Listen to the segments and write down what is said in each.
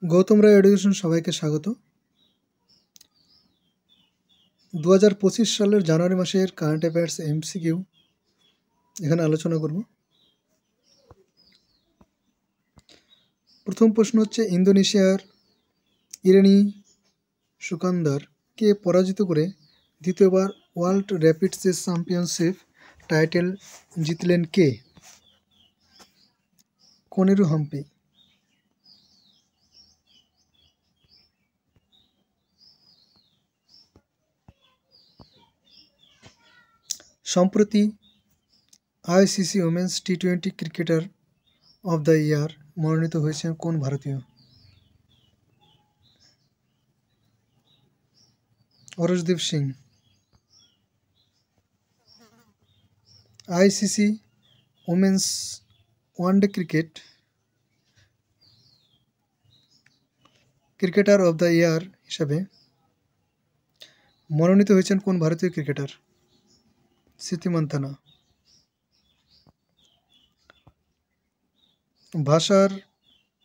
গৌতম রায় education সবাইকে স্বাগত। 2025 সালের জানুয়ারি মাসের কারেন্ট অ্যাফেয়ার্স এমসিকিউ এখানে আলোচনা করব। প্রথম প্রশ্ন হচ্ছে, ইন্দোনেশিয়ার ইরানি সুকান্দারকে পরাজিত করে দ্বিতীয়বার world rapid chess championship title জিতলেন কে? কোনেরু হাম্পি। সম্প্রতি আইসিসি ওমেন্স টি-20 ক্রিকেটার অফ দ্য ইয়ার মনোনীত হয়েছেন কোন ভারতীয়? Arshdeep Singh. ICC women's one day cricketer of the year হিসাবে মনোনীত হয়েছেন কোন ভারতীয় ক্রিকেটার? স্মৃতি মান্ধানা। ভাষার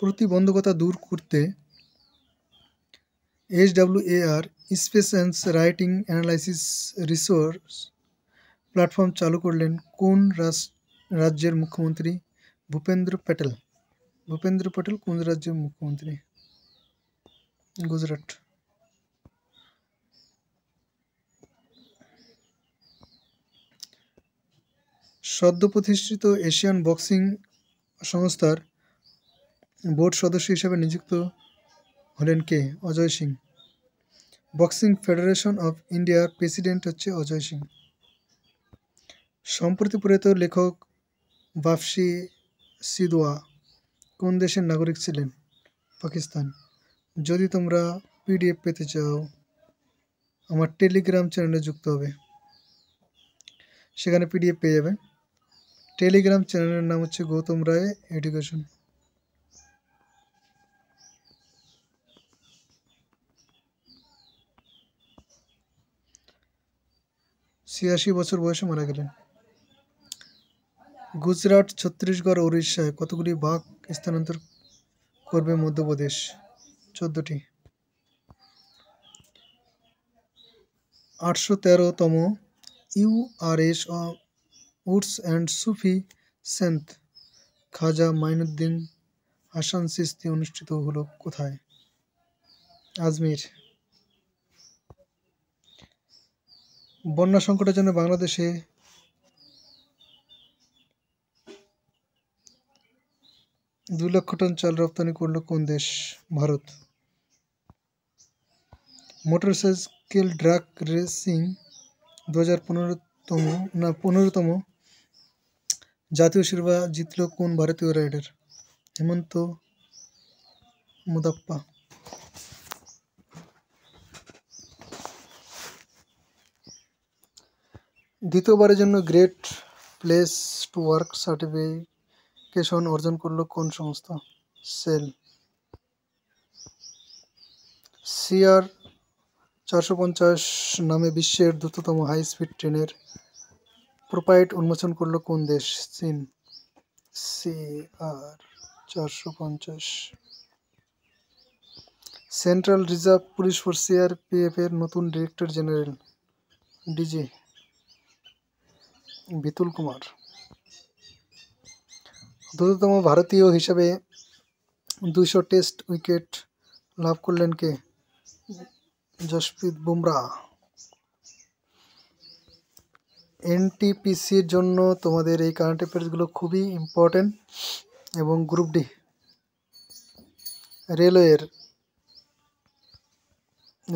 প্রতিবন্ধকতা দূর করতে SWAR space and writing analysis resource platform চালু করলেন কোন রাজ্যের মুখ্যমন্ত্রী? ভূপেন্দ্র প্যাটেল। ভূপেন্দ্র প্যাটেল কোন রাজ্যের মুখ্যমন্ত্রী? গুজরাট। সদ্য প্রতিষ্ঠিত এশিয়ান বক্সিং সংস্থার বোর্ড সদস্য হিসেবে নিযুক্ত হলেন কে? Ajay Singh. Boxing federation of ইন্ডিয়ার প্রেসিডেন্ট হচ্ছে অজয় সিং। সম্প্রতি প্রয়াত লেখক বাপসি সিদওয়া কোন দেশের নাগরিক ছিলেন? পাকিস্তান। যদি তোমরা পিডিএফ পেতে চাও, আমার টেলিগ্রাম চ্যানেলে যুক্ত হবে, সেখানে পিডিএফ পেয়ে যাবে। টেলিগ্রাম চ্যানেলের নাম হচ্ছে গৌতম রায় এডুকেশন। ছিয়াশি বছর বয়সে মারা গেলেন। গুজরাট, ছত্তিশগড় ও উড়িষ্যায় কতগুলি বাঘ স্থানান্তর করবে মধ্যপ্রদেশ? 14টি। 813তম ইউআরএস উডস and Sufi saint Khwaja Moinuddin Hasan Chishti অনুষ্ঠিত হলো কোথায়? আজমির। বন্যা সংকটের জন্য বাংলাদেশে 2 লক্ষ টন চাল রপ্তানি করল কোন দেশ? ভারত। মোটরসাইকেল ড্রাগ রেসিং 15তম জাতীয় শিরোপা জিতল কোন ভারতীয় রাইডার? হেমন্ত মুদাপ্পা। দ্বিতীয়বারের জন্য great place to work certification অর্জন করল কোন সংস্থা? সেল। সিআর 450 নামে বিশ্বের দ্রুততম হাই স্পিড ট্রেনের প্রোটোটাইপ উন্মোচন করল কোন দেশ? চীন। CR 450। Central reserve police force CRPF এর নতুন ডিরেক্টর জেনারেল ডিজি বিপুল কুমার। দ্রুততম ভারতীয় হিসেবে 200 টেস্ট উইকেট লাভ করলেন কে? জসপ্রীত বুমরাহ। এনটিপিসির জন্য তোমাদের এই কারেন্ট অ্যাফেয়ার্সগুলো খুবই ইম্পর্টেন্ট। এবং গ্রুপ ডি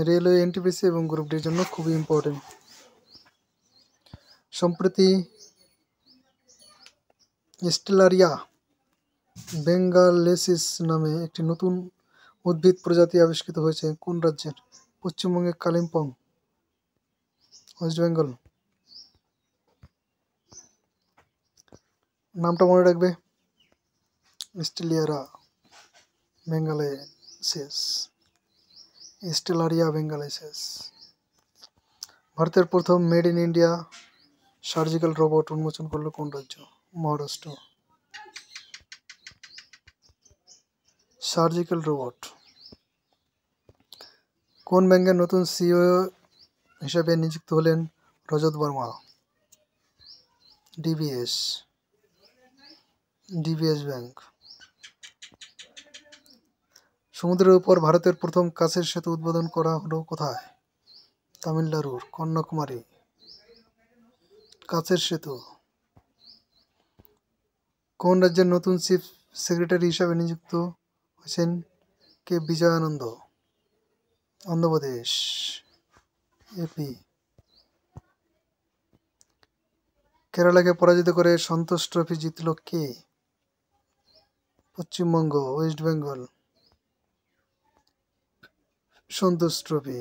রেলওয়ে এনটিপিসি এবং গ্রুপ ডির জন্য খুবই ইম্পর্টেন্ট। সম্প্রতি স্টেলারিয়া বেঙ্গালেসিস নামে একটি নতুন উদ্ভিদ প্রজাতি আবিষ্কৃত হয়েছে কোন রাজ্যের? পশ্চিমবঙ্গের কালিম্পং। ওয়েস্ট বেঙ্গল। নামটা মনে রাখবে, স্টেলারিয়া বেঙ্গালেসিস। ভারতের প্রথম made in India surgical robot উন্মোচন করলো কোন রাজ্য? মহারাষ্ট্র। Surgical robot. কোন ব্যাংকের নতুন সিইও হিসেবে নিযুক্ত হলেন Rajat Verma? DBS DBS bank. সমুদ্রের উপর ভারতের প্রথম কাচের সেতু উদ্বোধন করা হলো কোথায়? তামিলনাড়ুর কন্যাকুমারী। কাচের সেতু। কোন রাজ্যের নতুন চিফ সেক্রেটারি হিসাবে নিযুক্ত হয়েছেন কে বিজয়ানন্দ? অন্ধ্রপ্রদেশ। এপি। কেরালাকে পরাজিত করে সন্তোষ ট্রফি জিতল কে? Paschimbanga, West Bengal. Santosh trophy.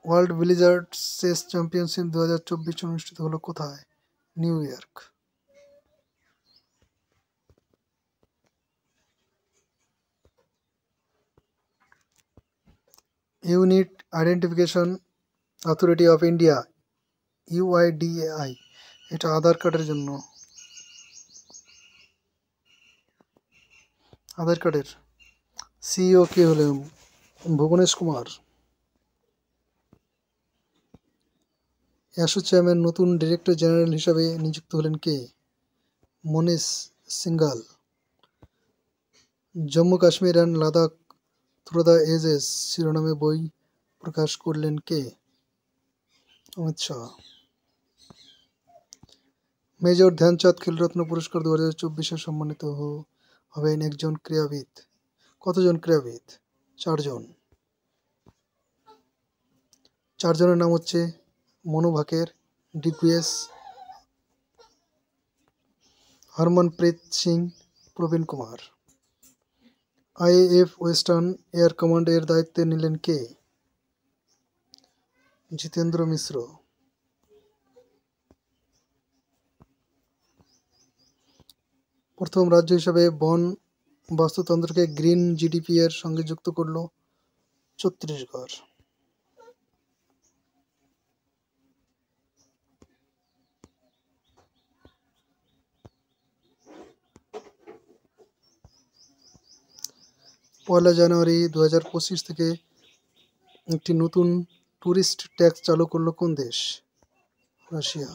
World billiard chess championship 2024 অনুষ্ঠিত হলো কোথায়? New York. Unit identification authority of India, UIDAI, এটা আধার কার্ডের জন্য। আধার কার্ডের সিইও কে হলেন? ভুবনেশ কুমার। অ্যাসোচ্যামের নতুন ডিরেক্টর জেনারেল হিসাবে নিযুক্ত হলেন কে? Manish Singhal. Jammu Kashmir and Ladakh through the ages শিরোনামে বই প্রকাশ করলেন কে? অমিত শাহ। মেজর ধ্যানচাঁদ খেলরত্ন পুরস্কার 2024 সম্মানিত হবেন একজন ক্রীড়াবিদ। কতজন ক্রীড়াবিদ? 4 জন। 4 জনের নাম হচ্ছে মনু ভাকের, ডিগুয়েস, Harmanpreet Singh, Praveen Kumar. IAF western air command এর দায়িত্বে নিলেন কে? জিতেন্দ্র মিশ্র। প্রথম রাজ্য হিসাবে বন বাস্তুতন্ত্রকে গ্রিন জিডিপি এর সঙ্গে যুক্ত করল ছত্তিশগড়। পয়লা জানুয়ারি 2025 থেকে একটি নতুন ট্যুরিস্ট ট্যাক্স চালু করলো কোন দেশ? রাশিয়া।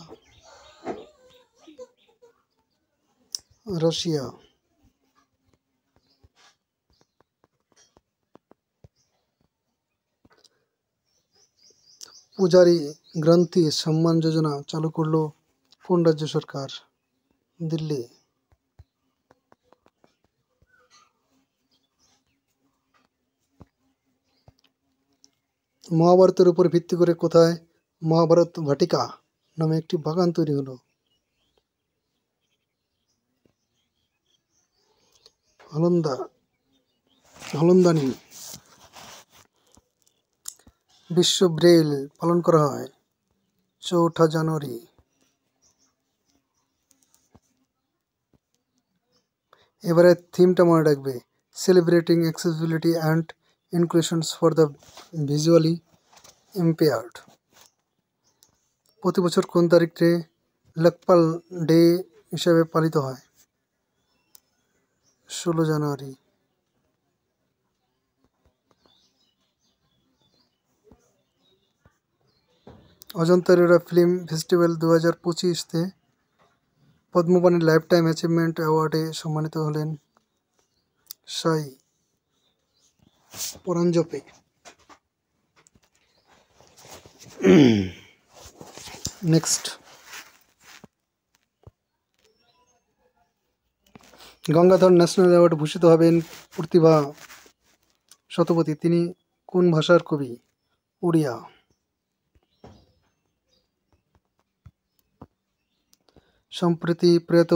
রাশিয়া। পূজারী গ্রন্থি সম্মান যোজনা চালু করলো কোন রাজ্য সরকার? দিল্লি। মহাভারতের উপর ভিত্তি করে কোথায় মহাভারত ভাটিকা নামে একটি বাগান তৈরি হলো? হলন্দানি। বিশ্ব ব্রেইল পালন করা হয় 4 জানুয়ারি। এবারে থিমটা মনে রাখবে, celebrating accessibility and inclusions for the visually impaired. প্রতি বছর কোন তারিখে লকপাল ডে হিসাবে পালিত হয়? 16 জানুয়ারি। অজন্তা এলোরা ফিল্ম ফেস্টিভ্যাল 2025-তে পদ্মবাণী লাইফ টাইম অ্যাচিভমেন্ট অ্যাওয়ার্ডে সম্মানিত হলেন Sai Paranjpye. Next, Gangadhar national award ভূষিত হবেন প্রতিভা শতপথী। তিনি কোন ভাষার কবি? উড়িয়া। সম্প্রতি প্রয়াত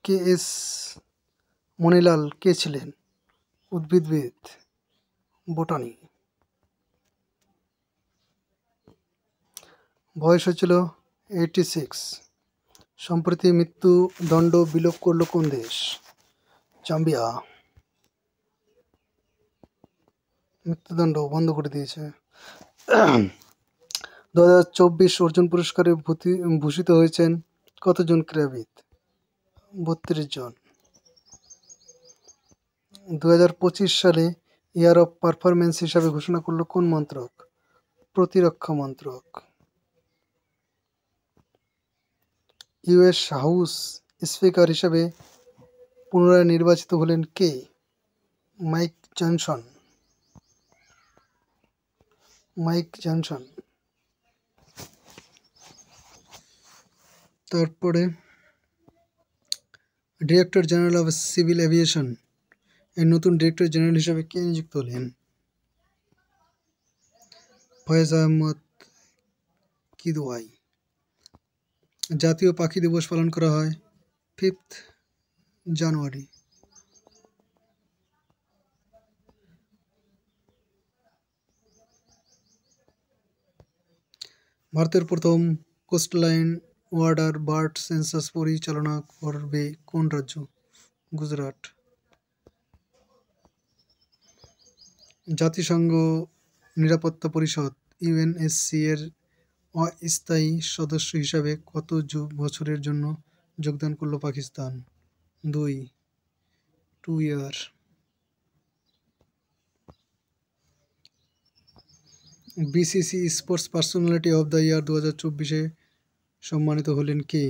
কে.এস. মণিলাল কে ছিলেন? উদ্ভিদবিদ, বোটানি। বয়স হয়েছিল 86। সম্প্রতি মৃত্যুদণ্ড বিলোপ করল কোন দেশ? জাম্বিয়া। মৃত্যুদণ্ড বন্ধ করে দিয়েছে। 2024 অর্জুন পুরস্কারে ভূষিত হয়েছেন কতজন ক্রীড়াবিদ? 32 জন। 2025 সালে ইয়ার অফ পারফরমেন্স হিসাবে ঘোষণা করল কোন মন্ত্রক? প্রতিরক্ষা মন্ত্রক। ইউএস হাউস স্পিকার হিসাবে পুনরায় নির্বাচিত হলেন কে? Mike Johnson. তারপরে director general of civil aviation এর নতুন ডিরেক্টর জেনারেল হিসাবে কে নিযুক্ত হলেন? ফয়েজ আহমদ কিদওয়াই। জাতীয় পাখি দিবস পালন করা হয় 5th জানুয়ারি। ভারতের প্রথম কোস্টলাইন ওয়াটার বার্ড সেন্সাস পরিচালনা করবে কোন রাজ্য? গুজরাট। জাতিসংঘ নিরাপত্তা পরিষদ ইউএনএসসি এর অস্থায়ী সদস্য হিসাবে কত বছরের জন্য যোগদান করল Pakistan? 2 year. BBC sports personality of the year 2024-এ সম্মানিত হলেন কে?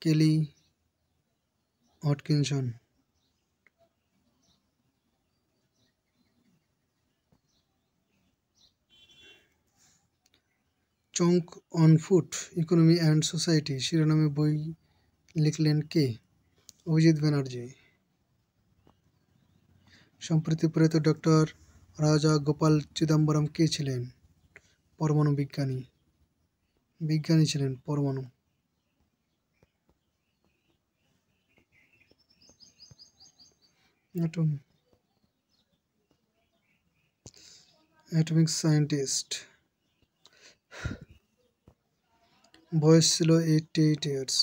Kelly Hodgkinson. Chunk on foot economy and society শিরোনামে বই লিখলেন কে? অভিজিৎ ব্যানার্জি। সম্প্রতি প্রয়াত ডক্টর রাজা গোপাল চিদম্বরম কে ছিলেন? পরমাণু বিজ্ঞানী ছিলেন পরমাণু। Atomic scientist. বয়স ছিল 88 ইয়ার্স।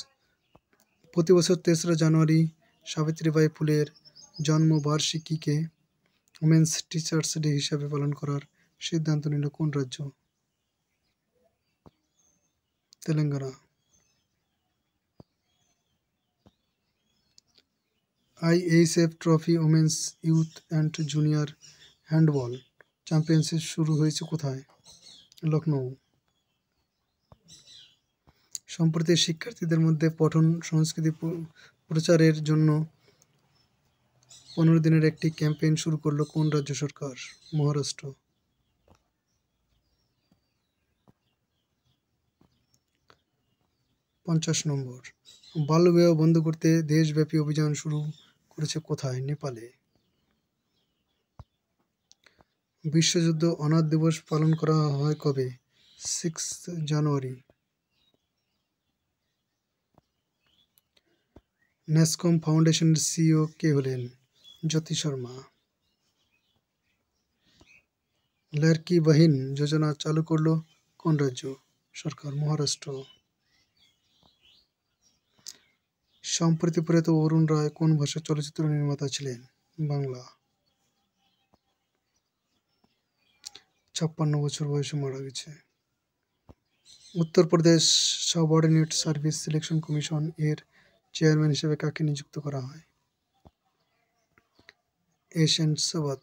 প্রতি বছর 3রা জানুয়ারি সাবিত্রীবাই ফুলের জন্মবার্ষিকীকে উমেন্স টিচার্স ডে হিসাবে পালন করার সিদ্ধান্ত নিল কোন রাজ্য? Telangana. IHF trophy women's youth and junior handball championship শুরু হয়েছে কোথায়? লখনৌ। সম্প্রতি শিক্ষার্থীদের মধ্যে পঠন সংস্কৃতি প্রচারের জন্য 15 দিনের একটি ক্যাম্পেইন শুরু করল কোন রাজ্য সরকার? মহারাষ্ট্র। নম্বর বাল্যবিবাহ বন্ধ করতে দেশব্যাপী অভিযান শুরু করেছে কোথায়? নেপালে। বিশ্বযুদ্ধ অনাথ দিবস পালন করা হয় কবে? 6th জানুয়ারি। ন্যাসকম ফাউন্ডেশনের সিইও কে হলেন? জ্যোতি শর্মা। লাড়কি বাহিন যোজনা চালু করল কোন রাজ্য সরকার? মহারাষ্ট্র। সম্প্রতি প্রয়াত অরুণ রায় কোন ভাষার চলচ্চিত্র নির্মাতা ছিলেন? বাংলা। 56 বছর বয়সে মারা গেছে। Uttar Pradesh subordinate service selection commission এর চেয়ারম্যান হিসেবে কাকে নিযুক্ত করা হয়? এশিয়ান সাবাত।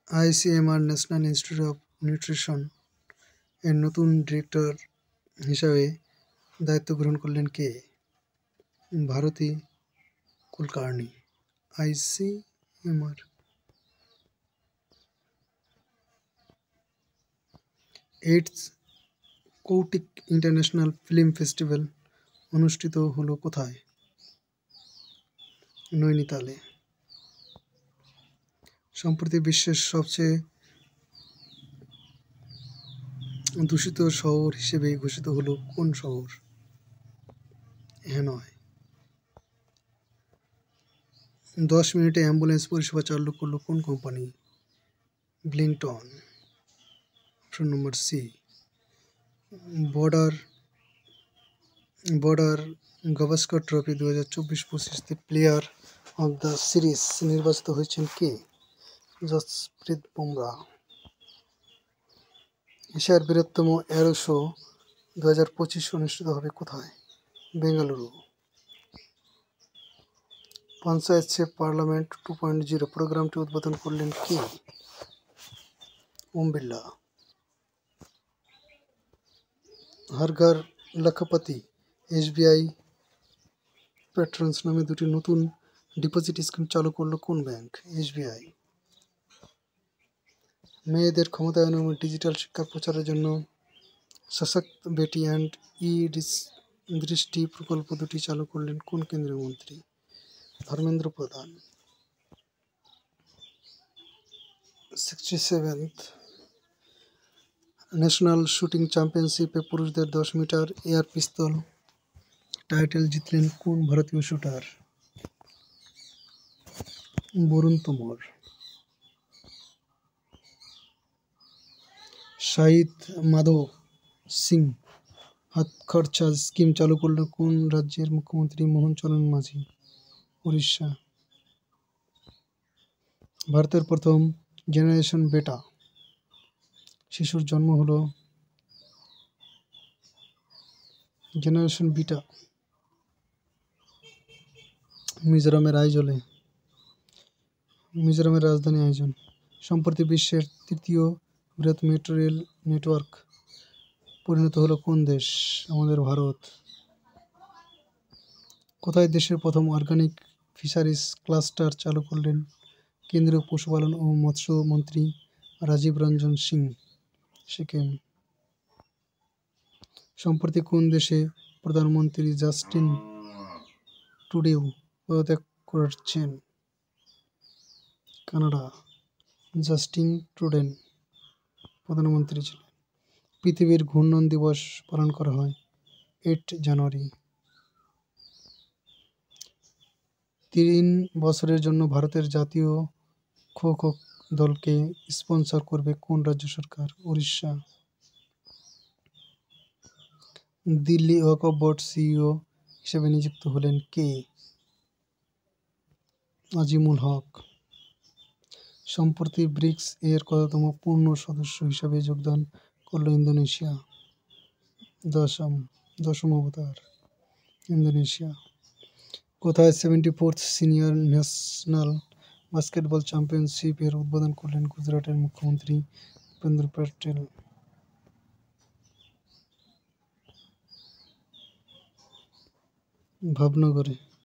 ICMR national institute of nutrition এর নতুন ডিরেক্টর হিসাবে দায়িত্ব গ্রহণ করলেন কে? Bharati Kulkarni. ICMR. 8th Kautik international film festival অনুষ্ঠিত হলো কোথায়? নৈনিতালে। সম্প্রতি বিশ্বের সবচেয়ে দূষিত শহর হিসেবে ঘোষিত হলো কোন শহর? হ্যানয়। 10 মিনিটে অ্যাম্বুলেন্স পরিষেবা চালু করলো কোন কোম্পানি? ব্লিংটন। Option number C. Border Gavaskar trophy 2024-25 player of the series নির্বাচিত হয়েছেন কে? জসপ্রীত বুমরাহ। এশিয়ার বৃহত্তম এরো শো 2025 অনুষ্ঠিত হবে কোথায়? বেঙ্গালুরু। পঞ্চায়েত সে পার্লামেন্ট 2.0 প্রোগ্রামটি উদ্বোধন করলেন কে? ওম বিড়লা। হর ঘর লখপতি এসবিআই প্যাট্রন্স নামে দুটি নতুন ডিপোজিট স্কিম চালু করলো কোন ব্যাংক? এসবিআই। মেয়েদের ক্ষমতায়ন এবং ডিজিটাল শিক্ষার প্রচারের জন্য সশক্ত বেটি অ্যান্ড ই দৃষ্টি প্রকল্প দুটি চালু করলেন কোন কেন্দ্রীয় মন্ত্রী? ধর্মেন্দ্র প্রধান। 67th ন্যাশনাল শুটিং চ্যাম্পিয়নশিপে পুরুষদের 10 মিটার এয়ার পিস্তল টাইটেল জিতলেন কোন ভারতীয় শুটার? বরুণ তোমর। শাহিদ মাধো সিং হাত খরচা স্কিম চালু করলো কোন রাজ্যের মুখ্যমন্ত্রী? মোহন চরণ মাঝি। উড়িষ্যা। ভারতের প্রথম জেনারেশন বেটা শিশুর জন্ম হলো জেনারেশন বিটা মিজোরামের আইজলে। মিজোরামের রাজধানী আইজল। সম্প্রতি বিশ্বের তৃতীয় বৃহৎ মেট্রো রেল নেটওয়ার্ক পরিণত হলো কোন দেশ? আমাদের ভারত। কোথায় দেশের প্রথম অর্গানিক ফিশারিজ ক্লাস্টার চালু করলেন কেন্দ্রীয় পশুপালন ও মৎস্য মন্ত্রী রাজীব রঞ্জন সিং? সিকিম। সম্প্রতি কোন দেশে প্রধানমন্ত্রী জাস্টিন ট্রুডো পদত্যাগ করেছেন? কানাডা। জাস্টিন ট্রুডেন প্রধানমন্ত্রী ছিলেন। পৃথিবীর ঘূর্ণন দিবস পালন করা হয় 8 জানুয়ারি। 3 বছরের জন্য ভারতের জাতীয় খো খো দলকে স্পন্সর করবে কোন রাজ্য সরকার? উড়িষ্যা। দিল্লি ওয়াকফ বোর্ড সিইও হিসেবে নিযুক্ত হলেন কে? আজিমুল হক। সম্প্রতি ব্রিক্স এর কততম পূর্ণ সদস্য হিসেবে যোগদান করল ইন্দোনেশিয়া? দশম অবতার ইন্দোনেশিয়া। কোথায় 74th senior national basketball championship এর উদ্বোধন করলেন গুজরাটের মুখ্যমন্ত্রী ভূপেন্দ্র প্যাটেল? ভাবনগরে।